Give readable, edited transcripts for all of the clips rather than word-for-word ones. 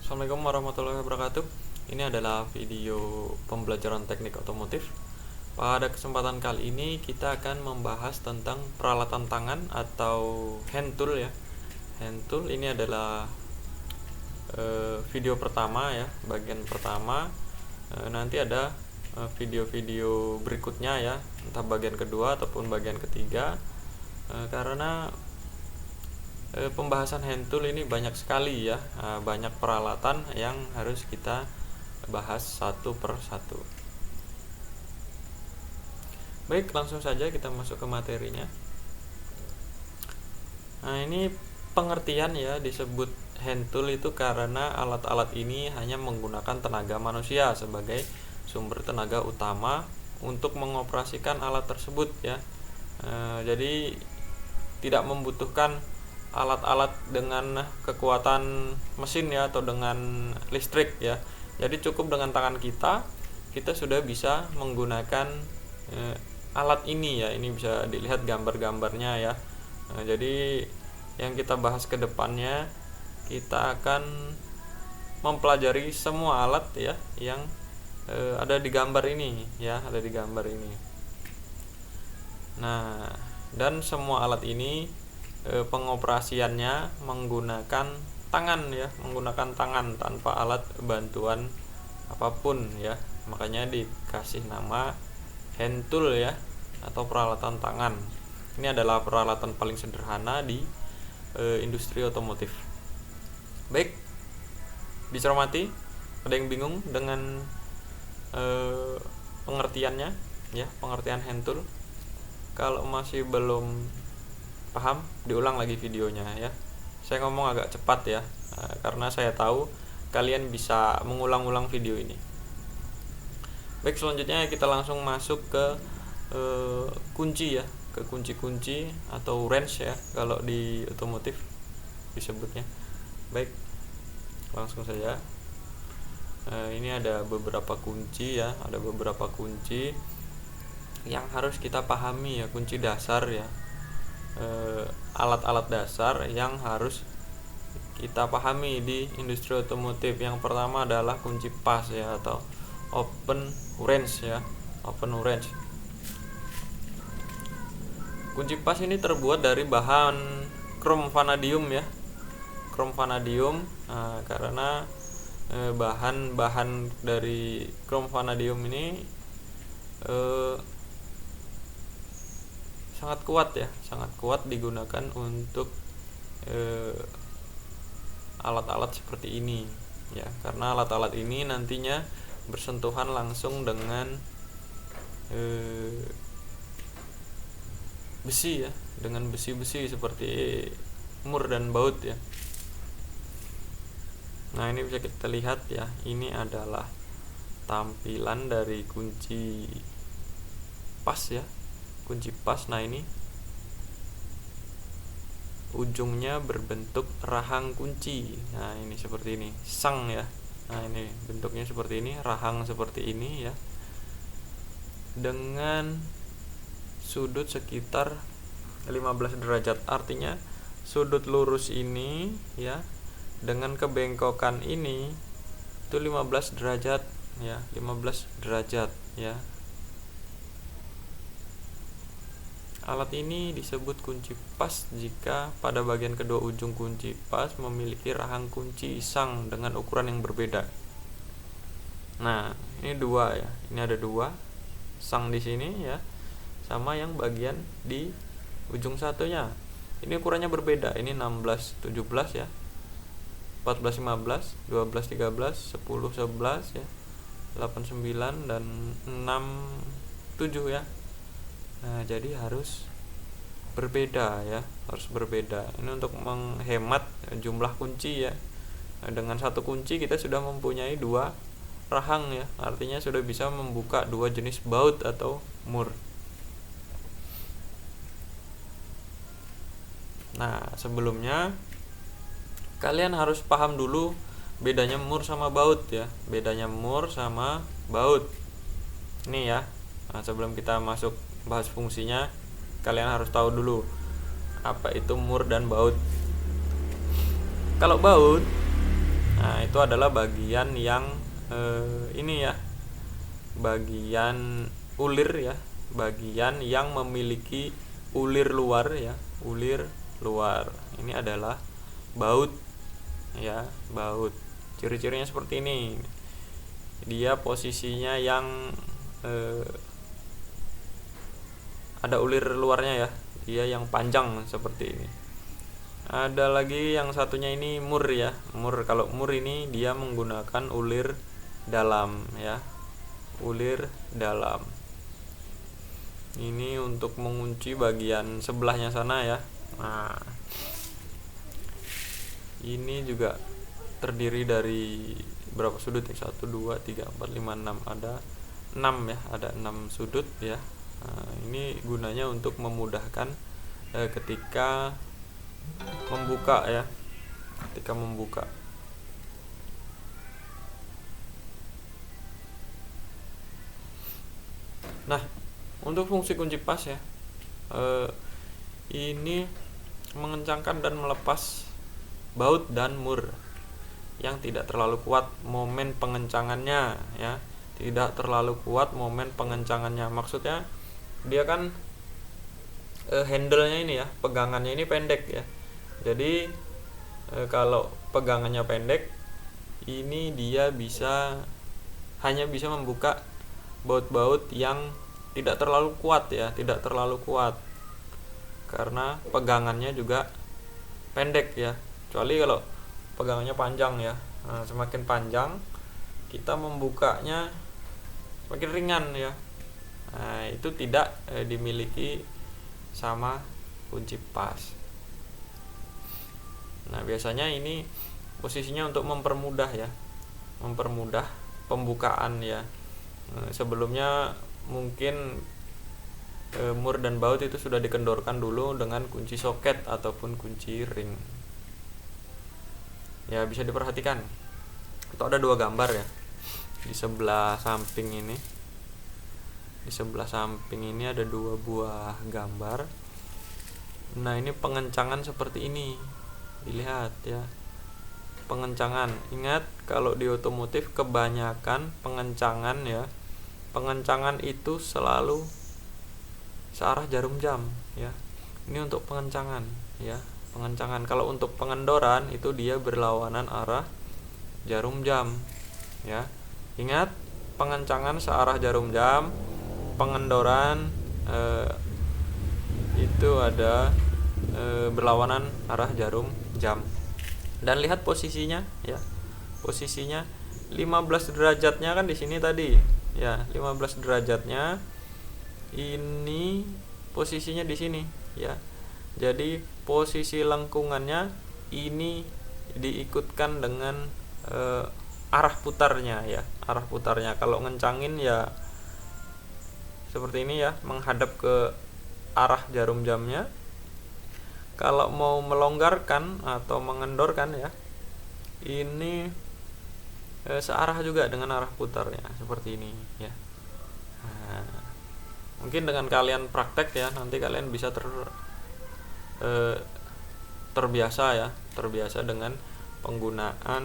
Assalamualaikum warahmatullahi wabarakatuh. Ini adalah video pembelajaran teknik otomotif. Pada kesempatan kali ini kita akan membahas tentang peralatan tangan atau hand tool ya. Hand tool ini adalah video pertama ya, bagian pertama. Nanti ada video-video berikutnya ya, entah bagian kedua ataupun bagian ketiga. Karena pembahasan hand tool ini banyak sekali ya, banyak peralatan yang harus kita bahas satu per satu. Baik, langsung saja kita masuk ke materinya. Nah, ini pengertian ya, disebut hand tool itu karena alat-alat ini hanya menggunakan tenaga manusia sebagai sumber tenaga utama untuk mengoperasikan alat tersebut ya. Jadi tidak membutuhkan alat-alat dengan kekuatan mesin ya, atau dengan listrik ya. Jadi cukup dengan tangan kita sudah bisa menggunakan alat ini ya. Ini bisa dilihat gambar-gambarnya ya. Jadi yang kita bahas ke depannya, kita akan mempelajari semua alat ya yang ada di gambar ini ya, ada di gambar ini. Nah, dan semua alat ini pengoperasiannya menggunakan tangan ya, menggunakan tangan tanpa alat bantuan apapun ya. Makanya dikasih nama hand tool ya, atau peralatan tangan. Ini adalah peralatan paling sederhana di industri otomotif. Baik, dicermati, ada yang bingung dengan pengertiannya ya, pengertian hand tool? Kalau masih belum paham, diulang lagi videonya ya. Saya ngomong agak cepat ya, karena saya tahu kalian bisa mengulang-ulang video ini. Baik, selanjutnya kita langsung masuk ke kunci ya, ke kunci-kunci atau wrench ya kalau di otomotif disebutnya. Baik, langsung saja. Ini ada beberapa kunci ya, ada beberapa kunci yang harus kita pahami ya, kunci dasar ya. Alat-alat dasar yang harus kita pahami di industri otomotif. Yang pertama adalah kunci pas ya, atau open wrench ya, open wrench. Kunci pas ini terbuat dari bahan krom vanadium ya, krom vanadium. Karena bahan-bahan dari krom vanadium ini sangat kuat ya, sangat kuat digunakan untuk alat-alat seperti ini ya, karena alat-alat ini nantinya bersentuhan langsung dengan besi ya, dengan besi-besi seperti mur dan baut ya. Nah, ini bisa kita lihat ya, ini adalah tampilan dari kunci pas ya, kunci pas. Nah, ini ujungnya berbentuk rahang kunci. Nah, ini seperti ini, sang ya. Nah, ini bentuknya seperti ini, rahang seperti ini ya, dengan sudut sekitar 15 derajat. Artinya sudut lurus ini ya dengan kebengkokan ini itu 15 derajat ya, 15 derajat ya. Alat ini disebut kunci pas jika pada bagian kedua ujung kunci pas memiliki rahang kunci sang dengan ukuran yang berbeda. Nah, ini dua ya, ini ada dua sang di sini ya, sama yang bagian di ujung satunya. Ini ukurannya berbeda. Ini 16 17 ya, 14 15, 12 13, 10 11 ya, 8 9 dan 6 7 ya. Nah, jadi harus berbeda ya, harus berbeda. Ini untuk menghemat jumlah kunci ya. Nah, dengan satu kunci kita sudah mempunyai dua rahang ya, artinya sudah bisa membuka dua jenis baut atau mur. Nah, sebelumnya kalian harus paham dulu bedanya mur sama baut ya, bedanya mur sama baut. Ini ya. Nah, sebelum kita masuk bahas fungsinya, kalian harus tahu dulu apa itu mur dan baut. Kalau baut, nah itu adalah bagian yang ini ya, bagian ulir ya, bagian yang memiliki ulir luar ya, ulir luar. Ini adalah baut ya, baut. Ciri-cirinya seperti ini. Dia posisinya yang ada ulir luarnya ya, dia yang panjang seperti ini. Ada lagi yang satunya ini mur ya, mur. Kalau mur ini dia menggunakan ulir dalam ya, ulir dalam. Ini untuk mengunci bagian sebelahnya sana ya. Nah, ini juga terdiri dari berapa sudut ya? 1 2 3 4 5 6. Ada 6 ya, ada 6 sudut ya. Nah, ini gunanya untuk memudahkan ketika membuka ya, ketika membuka. Nah, untuk fungsi kunci pas ya, ini mengencangkan dan melepas baut dan mur yang tidak terlalu kuat momen pengencangannya ya, tidak terlalu kuat momen pengencangannya. Maksudnya dia kan handle-nya ini ya, pegangannya ini pendek ya. Jadi kalau pegangannya pendek, ini dia hanya bisa membuka baut-baut yang tidak terlalu kuat ya, tidak terlalu kuat. Karena pegangannya juga pendek ya. Kecuali kalau pegangannya panjang ya. Nah, semakin panjang kita membukanya semakin ringan ya. Nah, itu tidak dimiliki sama kunci pas. Nah, biasanya ini posisinya untuk mempermudah ya, mempermudah pembukaan ya. Sebelumnya mungkin mur dan baut itu sudah dikendorkan dulu dengan kunci soket ataupun kunci ring. Ya, bisa diperhatikan. Itu ada 2 gambar ya. Di sebelah samping ini. Di sebelah samping ini ada 2 buah gambar. Nah, ini pengencangan seperti ini. Dilihat ya, pengencangan. Ingat, kalau di otomotif kebanyakan pengencangan ya, pengencangan itu selalu searah jarum jam ya. Ini untuk pengencangan ya, pengencangan. Kalau untuk pengendoran itu dia berlawanan arah jarum jam ya. Ingat, pengencangan searah jarum jam, pengendoran itu ada berlawanan arah jarum jam. Dan lihat posisinya ya, posisinya 15 derajatnya kan di sini tadi ya, 15 derajatnya ini posisinya di sini ya. Jadi posisi lengkungannya ini diikutkan dengan arah putarnya ya, arah putarnya. Kalau ngencangin ya seperti ini ya, menghadap ke arah jarum jamnya. Kalau mau melonggarkan atau mengendorkan ya, ini searah juga dengan arah putarnya seperti ini ya. Nah, mungkin dengan kalian praktek ya, nanti kalian bisa terbiasa ya, terbiasa dengan penggunaan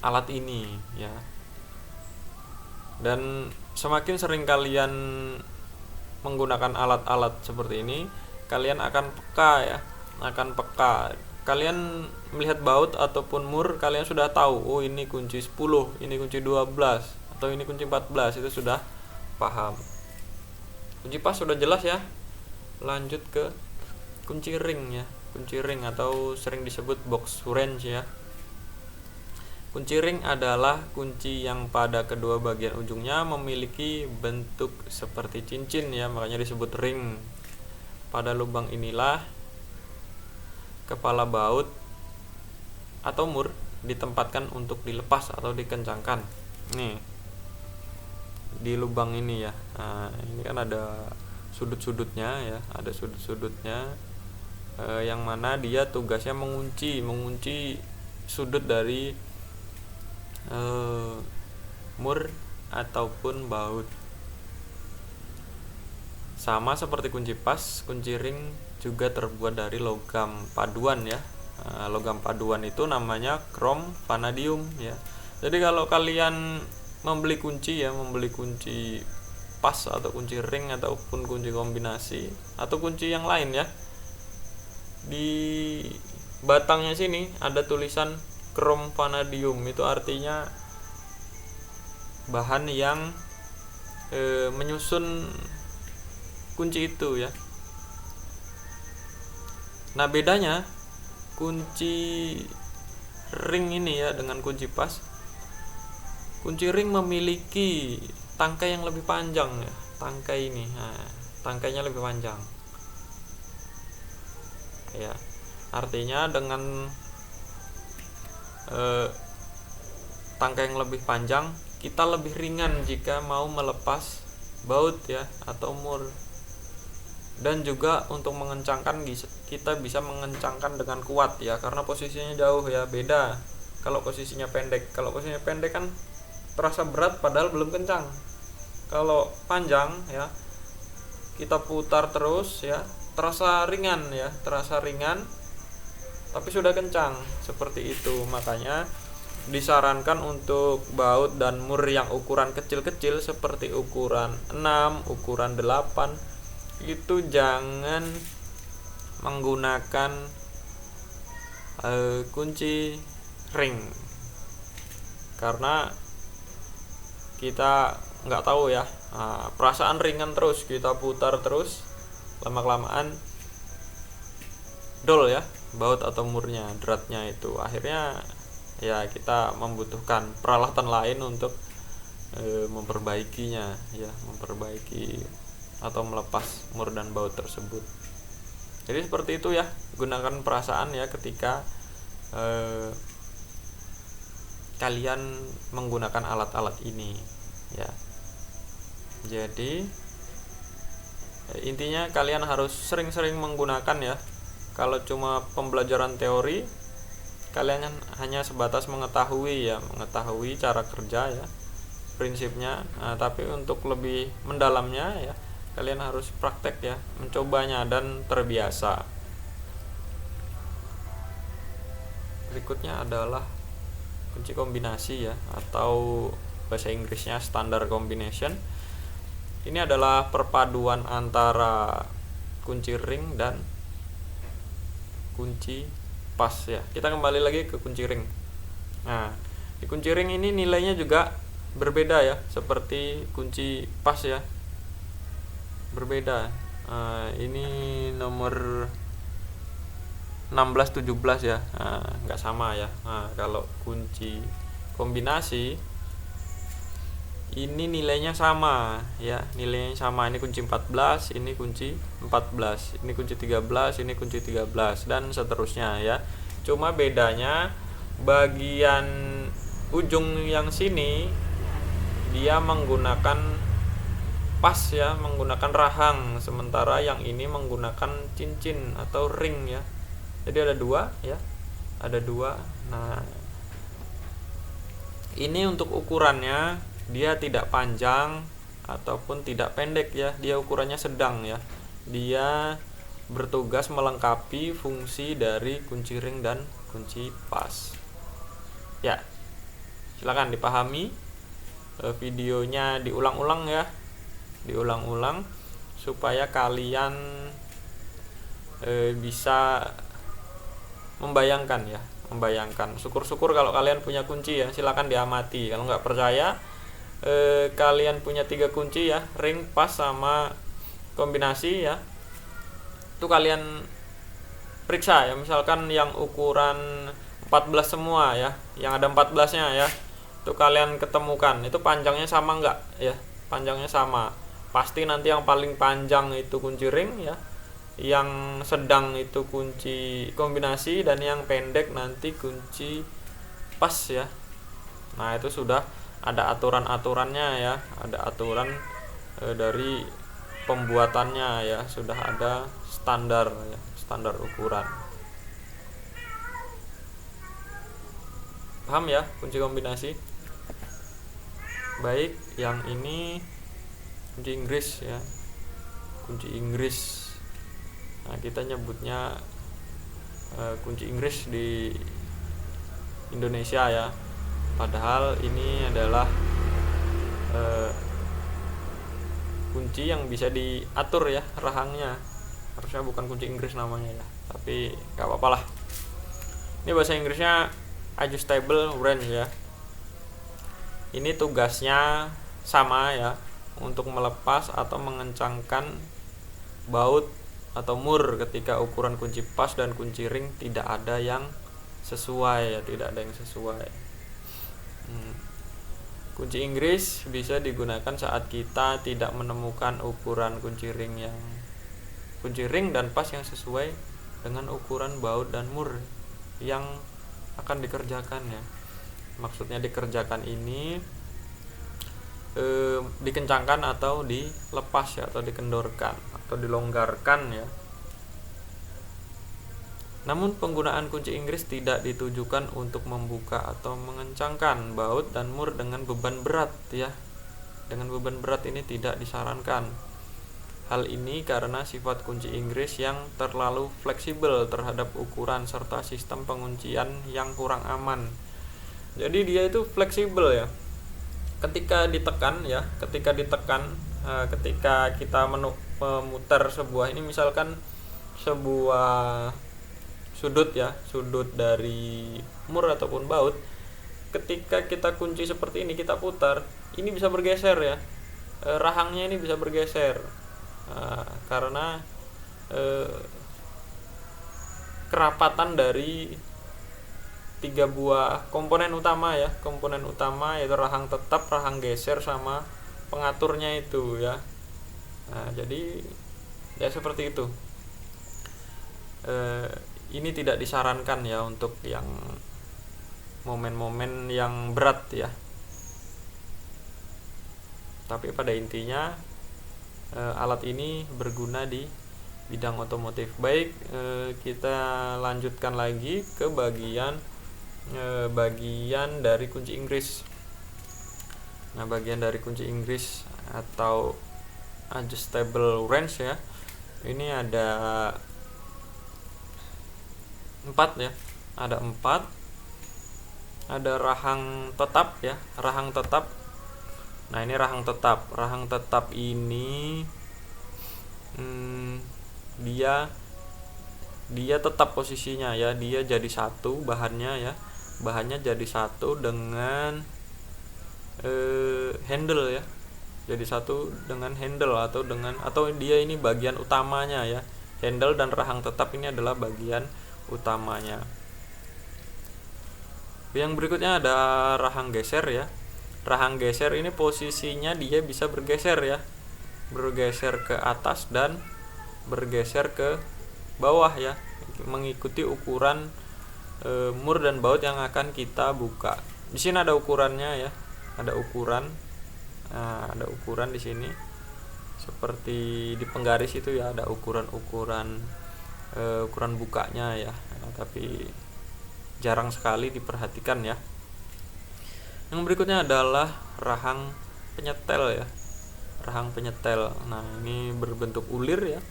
alat ini ya. Dan semakin sering kalian menggunakan alat-alat seperti ini, kalian akan peka ya, akan peka. Kalian melihat baut ataupun mur, kalian sudah tahu, oh ini kunci 10, ini kunci 12, atau ini kunci 14, itu sudah paham. Kunci pas sudah jelas ya. Lanjut ke kunci ring ya, kunci ring atau sering disebut box wrench ya. Kunci ring adalah kunci yang pada kedua bagian ujungnya memiliki bentuk seperti cincin ya, makanya disebut ring. Pada lubang inilah kepala baut atau mur ditempatkan untuk dilepas atau dikencangkan. Nih, di lubang ini ya. Nah, ini kan ada sudut-sudutnya ya, ada sudut-sudutnya yang mana dia tugasnya mengunci sudut dari mur ataupun baut. Sama seperti kunci pas, kunci ring juga terbuat dari logam paduan ya. logam paduan itu namanya krom vanadium ya. Jadi kalau kalian membeli kunci pas atau kunci ring ataupun kunci kombinasi atau kunci yang lain ya, di batangnya sini ada tulisan krom vanadium, itu artinya bahan yang menyusun kunci itu ya. Nah, bedanya kunci ring ini ya dengan kunci pas. Kunci ring memiliki tangkai yang lebih panjang ya. Tangkai ini, tangkainya lebih panjang. Ya. Artinya dengan tangkai yang lebih panjang, kita lebih ringan jika mau melepas baut ya atau mur. Dan juga untuk mengencangkan, kita bisa mengencangkan dengan kuat ya, karena posisinya jauh ya, beda kalau posisinya pendek. Kalau posisinya pendek kan terasa berat padahal belum kencang. Kalau panjang ya, kita putar terus ya, terasa ringan tapi sudah kencang, seperti itu. Makanya disarankan untuk baut dan mur yang ukuran kecil-kecil seperti ukuran 6, ukuran 8 itu jangan menggunakan kunci ring, karena kita nggak tahu ya, perasaan ringan terus, kita putar terus, lama-kelamaan dol ya baut atau murnya, dratnya itu. Akhirnya ya kita membutuhkan peralatan lain untuk memperbaikinya ya, memperbaiki atau melepas mur dan baut tersebut. Jadi seperti itu ya, gunakan perasaan ya ketika kalian menggunakan alat-alat ini ya. Jadi intinya kalian harus sering-sering menggunakan ya. Kalau cuma pembelajaran teori, kalian hanya sebatas mengetahui cara kerja ya, prinsipnya. Tapi untuk lebih mendalamnya ya, kalian harus praktek ya, mencobanya dan terbiasa. Berikutnya adalah kunci kombinasi ya, atau bahasa Inggrisnya standard combination. Ini adalah perpaduan antara kunci ring dan kunci pas ya. Kita kembali lagi ke kunci ring. Nah, di kunci ring ini nilainya juga berbeda ya, seperti kunci pas ya, berbeda. Ini nomor 16 17 ya, nggak sama ya. Kalau kunci kombinasi ini nilainya sama ya, nilainya sama. Ini kunci 14, ini kunci 14, ini kunci 13, ini kunci 13 dan seterusnya ya. Cuma bedanya bagian ujung yang sini dia menggunakan pas ya, menggunakan rahang, sementara yang ini menggunakan cincin atau ring ya. Jadi ada dua ya, ada dua. Nah, ini untuk ukurannya dia tidak panjang ataupun tidak pendek ya, dia ukurannya sedang ya. Dia bertugas melengkapi fungsi dari kunci ring dan kunci pas ya. Silakan dipahami, videonya diulang-ulang ya, diulang-ulang supaya kalian bisa membayangkan ya, membayangkan. Syukur-syukur kalau kalian punya kunci ya, silakan diamati. Kalau nggak percaya, kalian punya 3 kunci ya, ring, pas, sama kombinasi ya, itu kalian periksa ya. Misalkan yang ukuran 14 semua ya, yang ada 14 nya ya, itu kalian ketemukan itu panjangnya sama nggak ya, panjangnya sama. Pasti nanti yang paling panjang itu kunci ring ya, yang sedang itu kunci kombinasi, dan yang pendek nanti kunci pas ya. Nah, itu sudah ada aturan-aturannya ya, ada aturan dari pembuatannya ya, sudah ada standar ya, standar ukuran. Paham ya kunci kombinasi? Baik, yang ini kunci Inggris ya, kunci Inggris. Nah, kita nyebutnya kunci Inggris di Indonesia ya. Padahal ini adalah kunci yang bisa diatur ya rahangnya. Harusnya bukan kunci Inggris namanya ya, tapi nggak apa-apa lah. Ini bahasa Inggrisnya adjustable wrench ya. Ini tugasnya sama ya, untuk melepas atau mengencangkan baut atau mur ketika ukuran kunci pas dan kunci ring tidak ada yang sesuai ya, tidak ada yang sesuai. Kunci Inggris bisa digunakan saat kita tidak menemukan ukuran kunci ring dan pas yang sesuai dengan ukuran baut dan mur yang akan dikerjakan ya. Maksudnya dikerjakan ini dikencangkan atau dilepas ya, atau dikendorkan atau dilonggarkan ya. Namun penggunaan kunci Inggris tidak ditujukan untuk membuka atau mengencangkan baut dan mur dengan beban berat ya. Dengan beban berat ini tidak disarankan. Hal ini karena sifat kunci Inggris yang terlalu fleksibel terhadap ukuran serta sistem penguncian yang kurang aman. Jadi dia itu fleksibel ya. Ketika ditekan, ketika kita memutar sebuah, ini misalkan sebuah sudut dari mur ataupun baut, ketika kita kunci seperti ini, kita putar, ini bisa bergeser ya, rahangnya ini bisa bergeser karena kerapatan dari 3 buah komponen utama yaitu rahang tetap, rahang geser, sama pengaturnya itu ya. Nah, jadi ya seperti itu. Ini tidak disarankan ya untuk yang momen-momen yang berat ya. Tapi pada intinya alat ini berguna di bidang otomotif. Baik, kita lanjutkan lagi ke bagian dari kunci Inggris. Nah, bagian dari kunci Inggris atau adjustable wrench ya, ini ada 4 ya, ada 4. Ada rahang tetap ya, rahang tetap. Nah, ini rahang tetap ini dia tetap posisinya ya, dia jadi satu bahannya jadi satu dengan handle ya, jadi satu dengan handle atau dia ini bagian utamanya ya. Handle dan rahang tetap ini adalah bagian utamanya. Yang berikutnya ada rahang geser ya. Rahang geser ini posisinya dia bisa bergeser ya, bergeser ke atas dan bergeser ke bawah ya, mengikuti ukuran mur dan baut yang akan kita buka. Di sini ada ukurannya ya, ada ukuran. Nah, ada ukuran di sini seperti di penggaris itu ya, ada ukuran bukanya ya. Nah, tapi jarang sekali diperhatikan ya. Yang berikutnya adalah rahang penyetel ya, rahang penyetel. Nah, ini berbentuk ulir ya,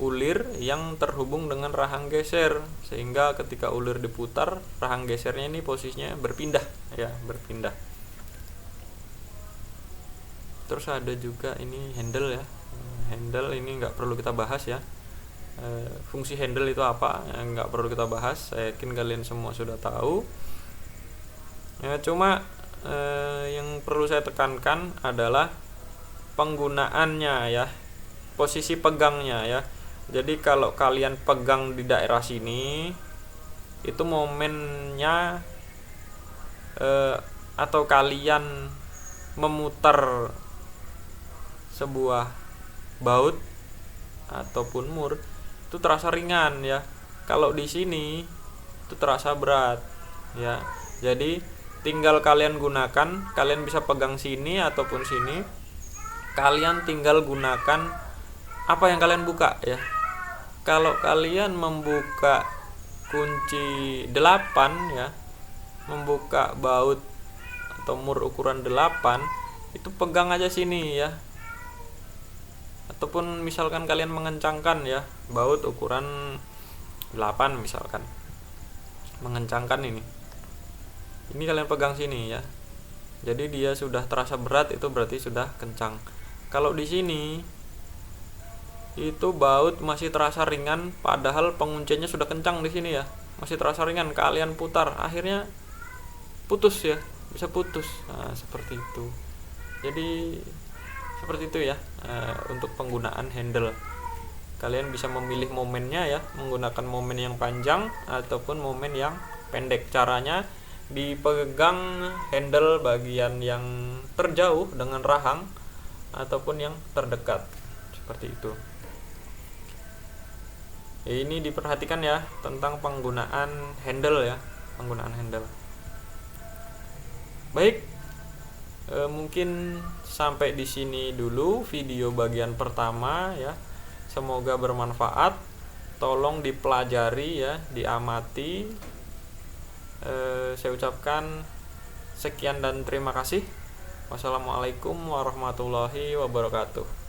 ulir yang terhubung dengan rahang geser, sehingga ketika ulir diputar, rahang gesernya ini posisinya berpindah ya, berpindah. Terus ada juga ini handle ya. Handle ini nggak perlu kita bahas ya. Fungsi handle itu apa, nggak perlu kita bahas, saya yakin kalian semua sudah tahu ya. Cuma yang perlu saya tekankan adalah penggunaannya ya, posisi pegangnya ya. Jadi kalau kalian pegang di daerah sini, itu momennya atau kalian memutar sebuah baut ataupun mur, itu terasa ringan ya. Kalau di sini itu terasa berat ya. Jadi tinggal kalian gunakan, kalian bisa pegang sini ataupun sini, kalian tinggal gunakan apa yang kalian buka ya. Kalau kalian membuka kunci 8 ya, membuka baut atau mur ukuran 8, itu pegang aja sini ya. Ataupun misalkan kalian mengencangkan ya, baut ukuran 8 misalkan. mengencangkan ini kalian pegang sini ya. Jadi dia sudah terasa berat, itu berarti sudah kencang. Kalau di sini itu baut masih terasa ringan, padahal pengunciannya sudah kencang di sini ya. Masih terasa ringan, kalian putar, akhirnya putus ya, bisa putus. Nah, seperti itu. Jadi seperti itu ya untuk penggunaan handle. Kalian bisa memilih momennya ya, menggunakan momen yang panjang ataupun momen yang pendek. Caranya dipegang handle bagian yang terjauh dengan rahang ataupun yang terdekat, seperti itu. Ini diperhatikan ya tentang penggunaan handle ya, penggunaan handle. Baik, mungkin sampai di sini dulu video bagian pertama ya. Semoga bermanfaat. Tolong dipelajari ya, diamati. Saya ucapkan sekian dan terima kasih. Wassalamualaikum warahmatullahi wabarakatuh.